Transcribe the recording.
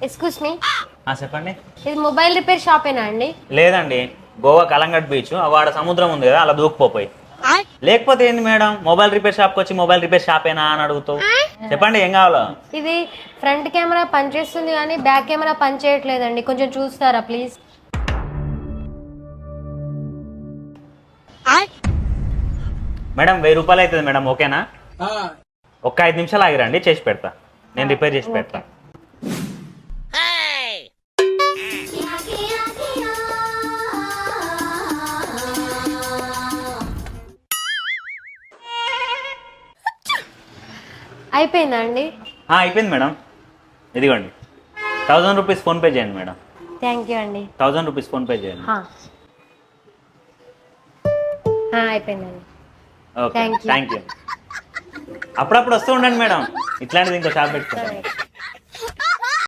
Excuse me, చెప్పండి. ఇది mobile repair షాపేనా అండి? లేదండి, గోవా కలంగట్ బీచ్ వాడ సముద్రం ఉంది కదా, అలా దూకుపోయి. లేకపోతే ఏంది మేడం, మొబైల్ రిపేర్ షాప్కి వచ్చి మొబైల్ రిపేర్ షాపేనా అని అడుగుతావు? చెప్పండి ఏం కావాలో. ఇది ఫ్రంట్ కెమెరా పనిచేస్తుంది కానీ బ్యాక్ కెమెరా పనిచేయట్లేదండి, కొంచెం చూస్తారా ప్లీజ్? మేడం 1000 రూపాయలు అవుతుంది మేడం, ఓకేనా? ఒక్క 5 నిమిషాలు ఆగిరండి, చేసి పెడతా. నేను రిపేర్ చేసి పెడతా. అయిపోయిందా అండి? అయిపోయింది మేడం, ఇదిగోండి 1000 రూపీస్ ఫోన్పే చేయండి మేడం. థ్యాంక్ యూ అండి. 1000 రూపీస్ ఫోన్పే చేయండి. అయిపోయిందండి. Okay, thank you. అప్పుడప్పుడు వస్తూ ఉండండి మేడం, ఇట్లాంటిది ఇంకో షాప్ పెట్టుకుంటాను.